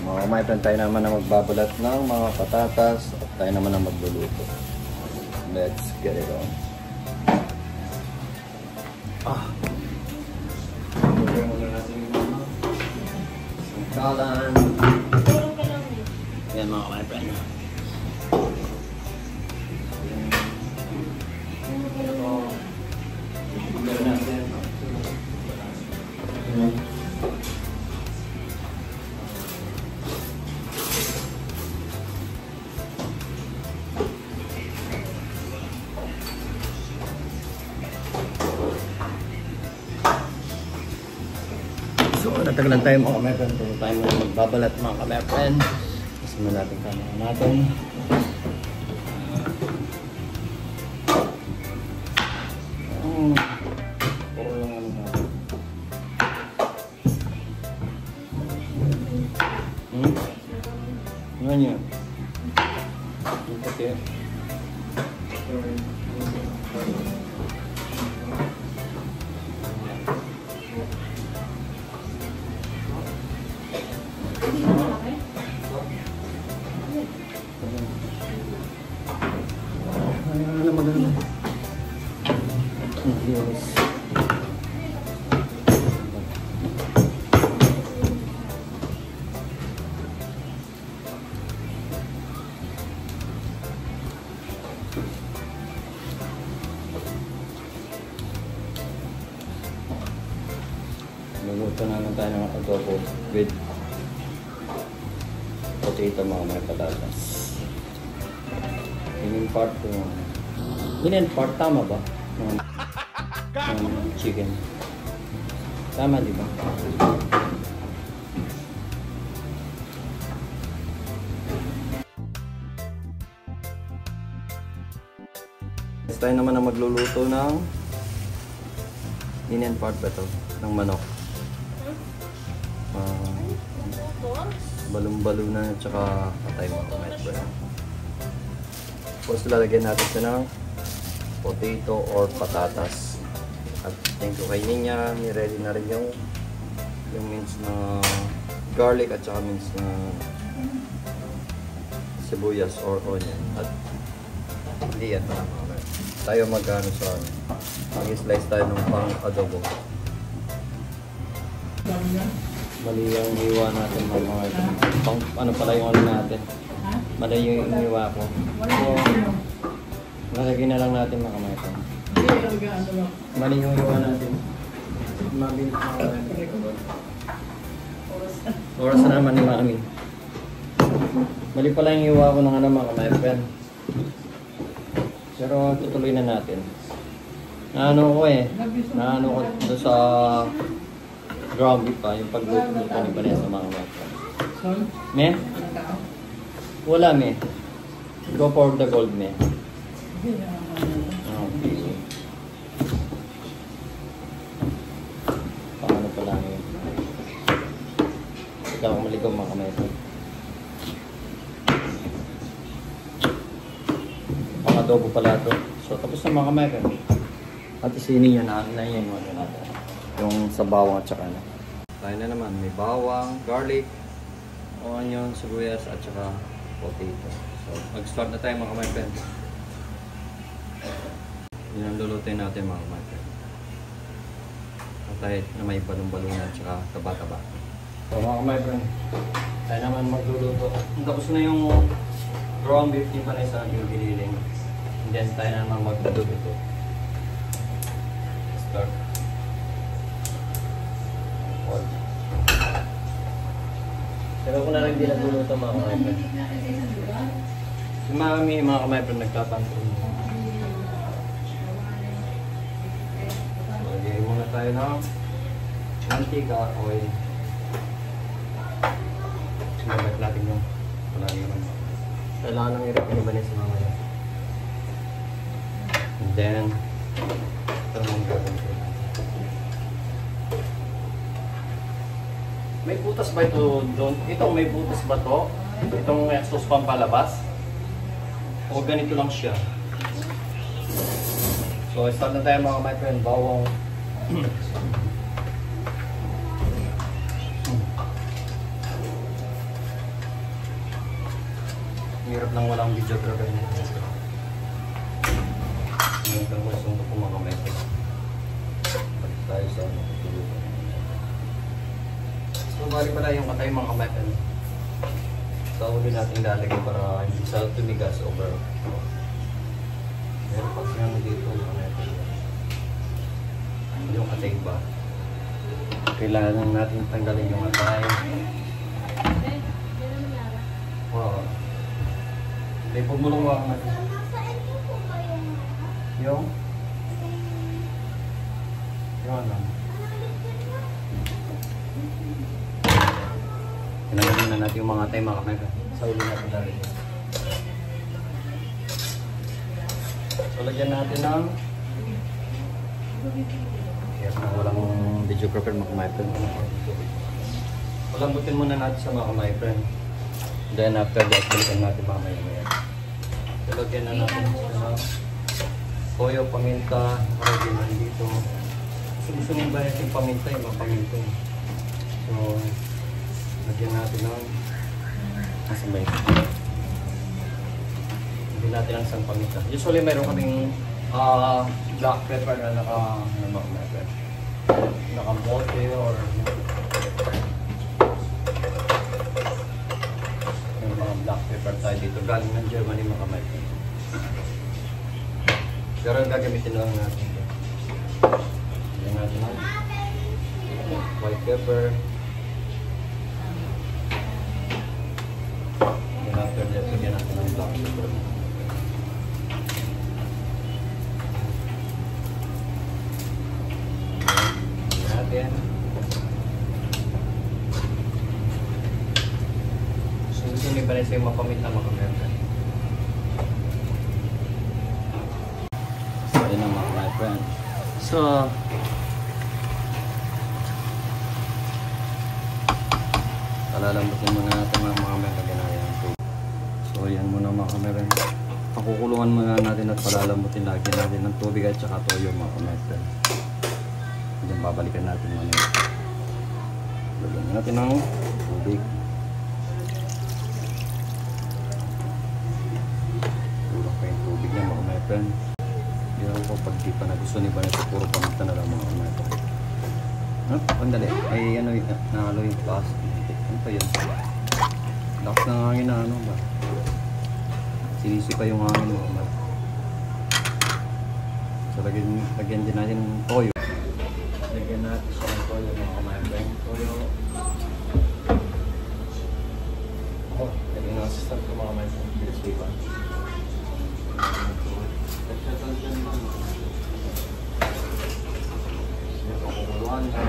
Mga my friend, tayo naman na magbabalat ng mga patatas at tayo naman na magluluto. Let's get it on. Lagyan muna natin yung mga sangkalan. Yan mga my friend. So, natagalan tayo mga ka-my-friend. Kung tayo muna magbabalat mga ka-my-friend. Kasi muna natin kamera natin. Puro lang ano natin. Ano yun? Yung pati. Ano maganda? Yes. Luluto naman tayo ng adobo with potato mga may patatas. Yung part ko. Yung part tama ba? Ng chicken. Tama di ba? Next tayo naman na magluluto ng Indian part ba ito? Ng manok. Balong-balong na at saka patay mga tomato. Tapos lalagyan natin siya ng potato or patatas. At thank you kay Ninya, ni-ready na rin yung mince na garlic at saka mince na sibuyas or onion. At hindi yan mga tayo mag-ano sa mag-slice tayo ng pang adobo. Mali yung hiwa natin mga pang ano pala yung ano natin. Mali yung hiwa ko. So, lalagyan na lang natin mga kamay. Mali yung hiwa natin. Oras na naman ni Mami. Mali pala yung hiwa ko ng ano mga kamay. Pero tutuloy na natin. Naano ko naano ko doon sa ground beef pa, yung pagluto ni Vanessa mga kamay. Me? Wala me. Go for the gold me. Okay. Paano pa lang yun? Ikaw kung maligaw mga kamay. Pang adobo pala ito. So tapos na mga kamay. At isinin yun na yun. Yung sa bawang at saka na. Tayo na naman. May bawang, garlic, onion, sibuyas at saka potato. So mag-start na tayo mga kamay friends. Yun ang lulutuin natin mga kamay friends. At tayo na may balong-balong at saka taba-taba. So mga kamay friends, tayo naman magluluto. Tapos na yung ground beef ni Vanessa yung giniling. And then tayo naman magluluto ito. Start. Sabi ko na lang din nagluluto mga kamay-friend. Si Mami, mga kamay-friend, nagtatanong. Lagay muna tayo ng mantika, oil. Sinabit natin yung wala naman. Kailangan ng hirap ni Vanessa mamaya. And then, ito naman gagawin ko. May butas ba ito doon? Itong may butas ba to? Itong exhaust pang palabas? O ganito lang siya? So, start na tayo mga my friend. Bawang. Hirap nang walang videographer nito. Ngayon kang masong ito kumakamete. Balik tayo sa matutulugan. So, bali pala yung katay mga kamete. Sa uli natin lalagay para hindi sa tumigas over. Pero pag sinano dito, yung katay ba? Kailangan natin tanggalin yung katay. Wow. Hindi, pumulong natin. Yung ano? Kinagaling na natin yung mga tayo mga kamera. Sa uli natin dali. So, lagyan natin ng yes, na walang videographer mga kamera. Palambutin muna natin sa mga kamera. Then after that, balikan natin mamaya. So, lagyan na natin sa toyo, paminta, karagyan dito. Gusto nyo ba yung paminta, yung mga paminta. So, lagyan natin ng nasa ba ito? Lagyan natin ng isang paminta. Usually, mayroon kaming black pepper na naka-bote or yung mga black pepper tayo dito. Galing ng Germany mga kamay. Pero gagamitin lang natin ito. Lagyan natin ng white pepper. And after that, lagyan natin ng black pepper. Lagyan natin. Gusto nyo pa rin sa'yo mapamit na makamerka. So, yun ang mga friend. So, palalambutin muna natin mga kamera ginaya ng tubig. So, yan muna mga kamera. Pakukulungan muna natin at palalambutin lagi natin ng tubig at saka toyo mga kamera. Diyan babalikan natin muna. Lagyan natin ng tubig. Tulak pa yung tubig niya mga kamera. Hindi ako pag di pa na gusto ni Vanessa, puro paminta na lang mga kamera. Pandali. Ay ano yung nahalo yung plastic. Ano pa yun? Lakas ng hangin na ano ba? Sinisi pa yung hangin mo. So lagyan din natin ng toyo. Lagyan natin siya ng toyo mga kamay. Toyo. Oh, lagyan natin sa start ko mga kamay. Crispy pa. Lagyan dyan naman. Siya pakukuluan na.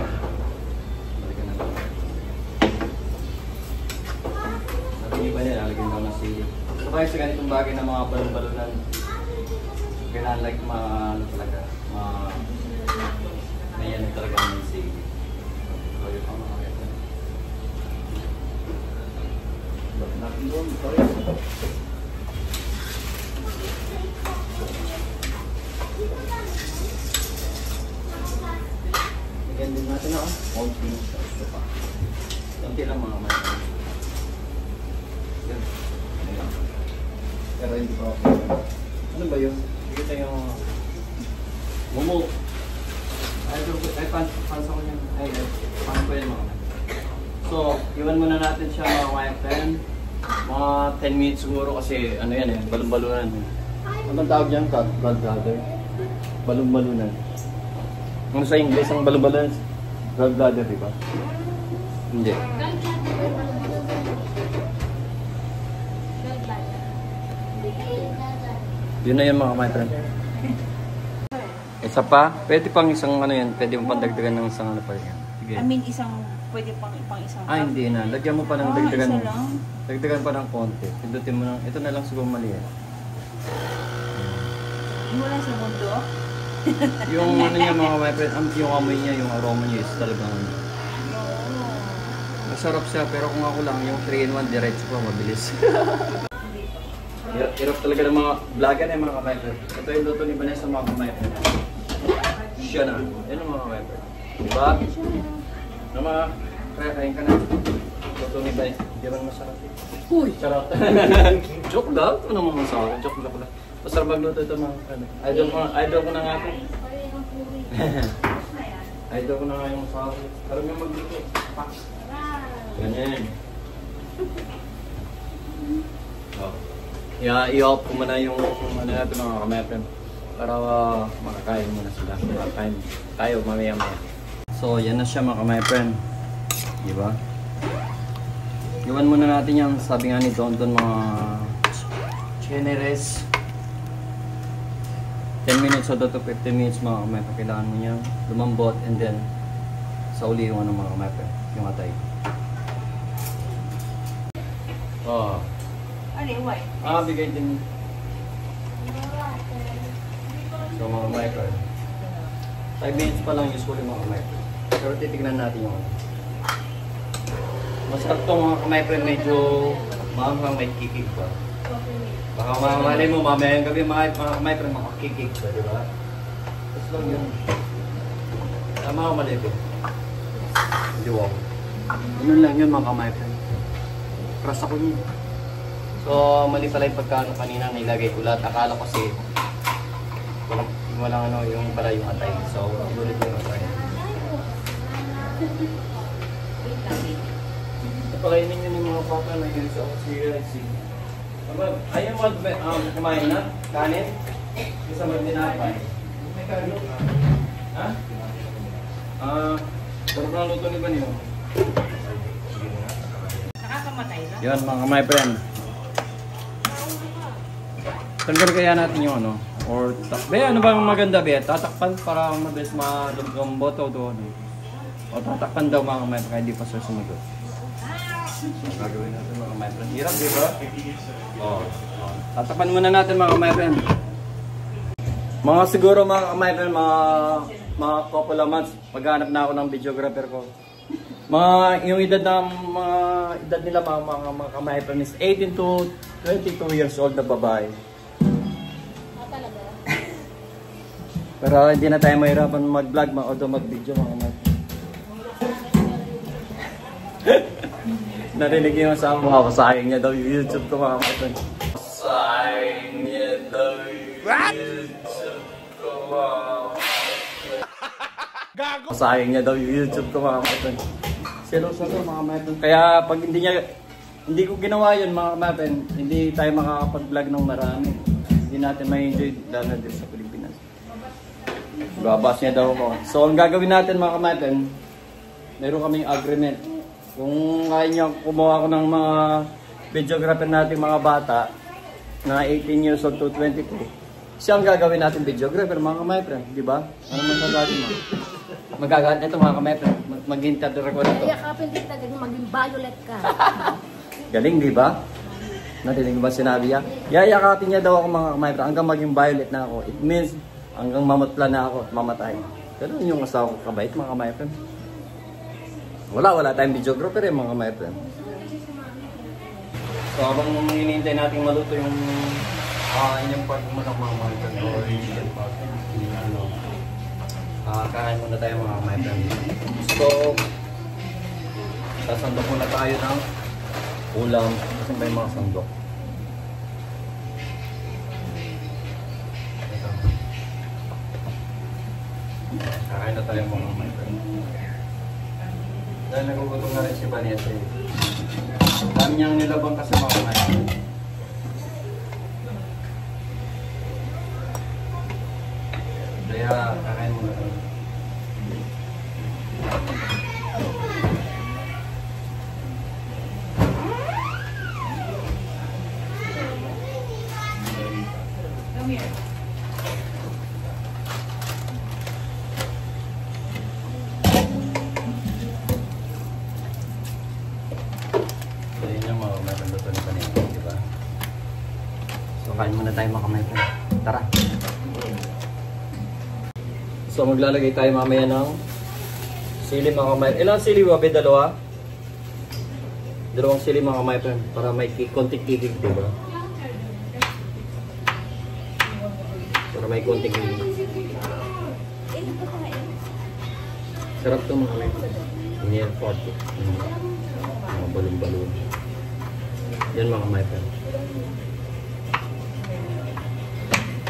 Balikan na lang. Iba niya, lalagyan daw ng sili. So kaya sa ganitong bagay na mga balon-balonan, kailangan like ano talaga, mayan talaga ng sili. So yun ang mga kaya. Bakit natin doon? Sorry. Lagyan din natin ako. Konti pa. Konti lang mga kamay. Pero hindi pa ako. Ano ba yun? Hindi tayo mumu. Ay, pansa ko niyan. Ay, paano pa yun mga. So, iwan muna natin siya mga wipen. Mga 10 minutes siguro kasi ano yan eh, balon-balunan. Anong tawag dyan? Gallbladder? Balon-balunan. Ano sa English ang balon-balunan? Gallbladder, di ba? Hindi. Yun na yun mga my friend. Isa pa? Pwede pang isang ano yan. Pwede mo pang dagdagan ng isang ano pa yan. Sige. I mean pwede pang isang Ah, hindi na. Lagyan mo pa ng dagdagan. Isa lang? Dagdagan pa ng konti. Pindutin mo ng, ito na lang siguro mali yan. Wala sa mundo? Yung ano niya mga my friend, yung amoy niya, yung aroma niya is talagang masarap siya. Pero kung ako lang, yung 3-in-1 diretso pa, mabilis. Hirap talaga ng mga vlogger na yung mga kamay. Ito yung luto ni Vanessa mga kamay. Siya na. Yan ang mga kamay. Diba? Na mga kaya kain ka na. Luto ni Bay. Hindi man masarap eh. Uy! Sarap. Joke lang. Ito naman masarap. Joke lang. Masarap magluto ito mga ano. Idol ko na nga ito. Idol ko na nga yung masarap. Parang nga magluto. Ganyan. Oh. I-off ko muna yung ano natin mga kamepren. Para makakain muna sila. Makakain tayo mamaya-maya. So, yan na siya mga kamepren. Diba? Iwan muna natin yung sabi nga ni Don mga generous 10 minutes o to 15 minutes mga kamepren. Kailangan mo niyang lumambot and then sa uli yung ano mga kamepren. Yung atay. Oh. Ano yung white? Bigay din. So mga kamepren. 5 minutes pa lang usually mga kamepren. Pero titignan natin yung ano. Masarap itong mga kamepren, medyo maanghang may kikig pa. Baka malay mo, mamaya yung gabi mga kamepren, makakikig pa, di ba? Tapos lang yun. Tama ko mali ko. Hindi wow. Ganun lang yun mga kamepren. Crush ako yun. So, mali pala yung pagkano kanina nilagay ko lahat. Akala ko kasi walang ano, yung pala yung atay. So, ulit yung atay. Pakainin nyo yung mga papa na yun sa CRC. Ayaw mo kumain na? Kanin? Isa mo dinapay? May kanin? Ha? Pero kung luto ni Banyo? Nakakamatay na? Yun mga my friend. Tanggal kaya natin yung ano? Or be, ano bang maganda be? Tatakpan para mabilis malambot o doon. O tatakpan daw mga my friend kaya di pa sir sumagot. So, gagawin natin mga my friend. Hirap, di ba? Oo. Tatapan muna natin mga my friend. Mga siguro mga my friend, mga couple of months, maghanap na ako ng videographer ko. Yung edad nila mga my friend is 18 to 22 years old na babae. Pero hindi na tayo mahirapan mag-vlog, mag-video mga my friend. Narinig yung sa mga sayang niya daw yung YouTube ko mga kapatid. Sayang niya daw yung YouTube ko mga kapatid. Sayang niya daw yung YouTube ko mga kapatid. Seryoso to mga kapatid. Kaya pag hindi ko ginawa yun mga kapatid, hindi tayo makakapag-vlog ng marami. Hindi natin ma-enjoy dahil na dito sa Pilipinas. Babas niya daw ako. So ang gagawin natin mga kapatid, meron kaming agreement. Kung kaya niya kumuha ko ng mga videographer natin mga bata na 18 years old to 22, siya ang gagawin natin videographer mga kamay-friend, di ba? Ano man sasabi mo? Magagawa ito mga kamay-friend, mag-interview ko na ito. Iyakapin din tayo maging violet ka. Galing, di ba? Natinig ba sinabi niya? Yayakapin niya daw ako mga kamay-friend hanggang maging violet na ako. It means hanggang mamutla na ako, mamatay. Pero yung asawa ko kabait mga kamay-friend. Wala tayong videographer mga my friend. So habang hinihintay natin maluto yung inyong part mo ng mga my friend or chicken part, kain muna tayo mga my friend. So sasandok muna tayo ng ulam. Kasi ba yung mga sandok? Kakain na tayo mga my friend. Dahil nagugutom na rin si Vanessa eh. Dami niyang nilabang kasi mga kumain. Kaya kakain mo na rin. Come here. Kain muna tayo mga kamay. Tara. So maglalagay tayo mamaya ng sili mga kamay. Ilang sili ba? Dalawa? Dalawang sili mga kamay para may konting kikig, diba? Para may konting kikig. Sarap ito mga kamay. Near 40. balon-balon. Yan mga my friend.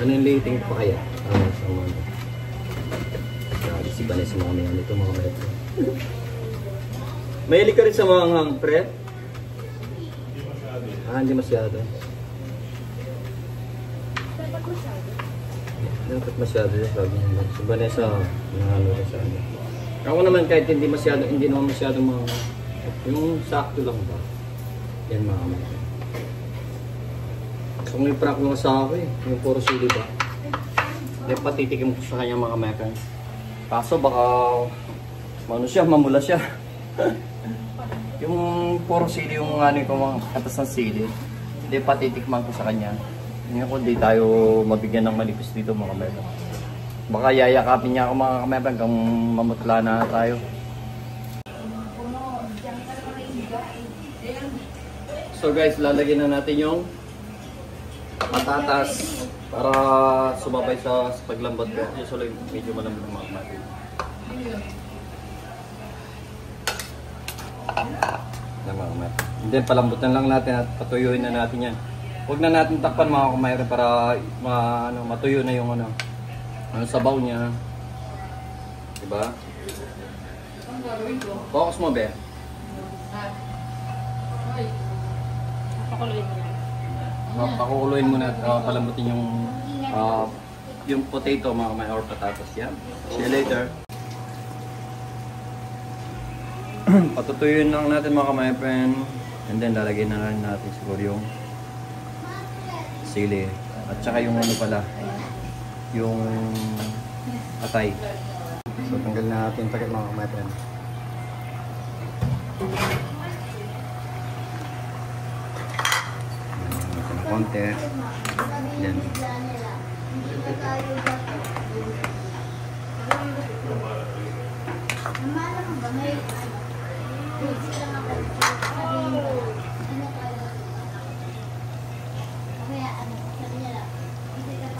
Ano yung liiting pa kaya? Sa mga si Vanessa mga mayan ito mga my friend. Mahilig ka rin sa mga hang, pre? Hindi masyado. Dapat masyado yung sabi niya. Si Vanessa, nangalo rin sa ano. Ako naman kahit hindi naman masyado mga, yung sakto lang ba? Yan mga kamay. So may prank mga sa ako eh, yung puro sili ba? Hindi patitikim ko sa kanya mga kamay. Kaso baka, mamula siya. Yung puro sili, yung ano ko mga katas ng sili, hindi patitikman ko sa kanya. Ngayon ko hindi tayo mabigyan ng malipis dito mga kamay. Baka yayakapin niya ako mga kamay hanggang mamutla na tayo. So guys, lalagyan na natin yung patatas para sumabay sa paglambot ko. Usually medyo malambot ng mga kamay. Then palambutan lang natin at patuyuin na natin yan. Huwag na natin takpan mga kumayre para matuyo na yung sabaw niya. Diba? Focus mo, be. Pakukuluin mo na at palambutin yung potato mga kumayre or patatas yan. See you later. Patutuyuin lang natin mga kamay friend. And then lalagyan na rin natin siguro yung sili. At saka yung yung atay. So tanggal na natin takip mga kamay friend. Ito na konti. Yan.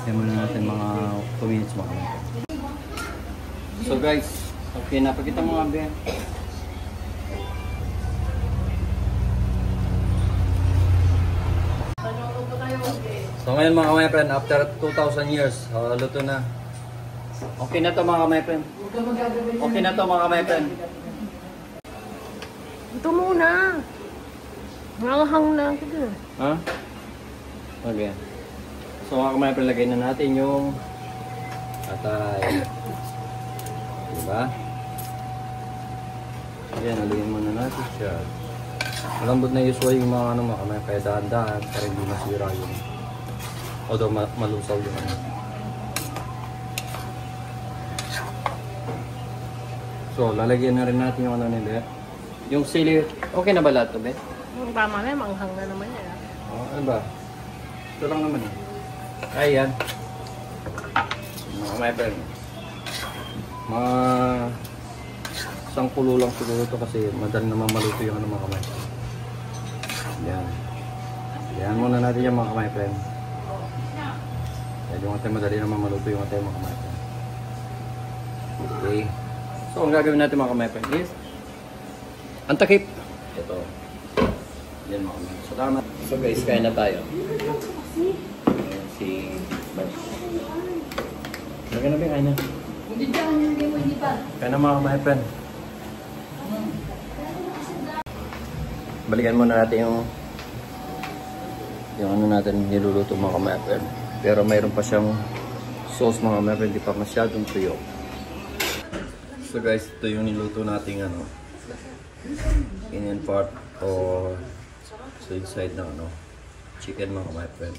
Kaya muna natin mga 2 minutes mga kamay. So guys, okay na. Pakita mo nga be. So ngayon mga kamay friend, after 2,000 years, luto na. Okay na to mga kamay friend. Okay na to mga kamay friend. Ito muna. Nanghang na ako. Ha? Okay. So mga kamay friend, lagay na natin yung atay. Diba? Ayan, haluin muna natin siya. Malambot na usually yung mga mga kamay, kaya dahan-dahan para hindi masira yung although malusaw yung So, lalagyan na rin natin yung nila. Yung sili, okay na ba lahat to, be? Tama na, manghang na naman yan. Ano ba? Ito lang naman eh. Ayan. Mga my friend. Mga isang kulo lang siguro ito kasi madali naman maluto yung mga kamay. Ayan. Ayan muna natin yung mga kamay friend. Ayan yung atay madali naman maluto yung atay mga kamay friend. Okay. So ang gagawin natin mga kamay friend is ang takip. Ito. Yan mga kamay. Salamat. So guys, kain na tayo. Ayan si Lagyan na ba kain na? Kain na mga kamay friend. Balikan muna natin yung ano natin niluluto mga kamay friend. Pero mayroon pa siyang sauce mga kamay friend, hindi pa masyadong tuyo. So guys, ito yung niluto nating Indian part or so inside ng chicken mga kamay friend.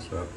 Sarap.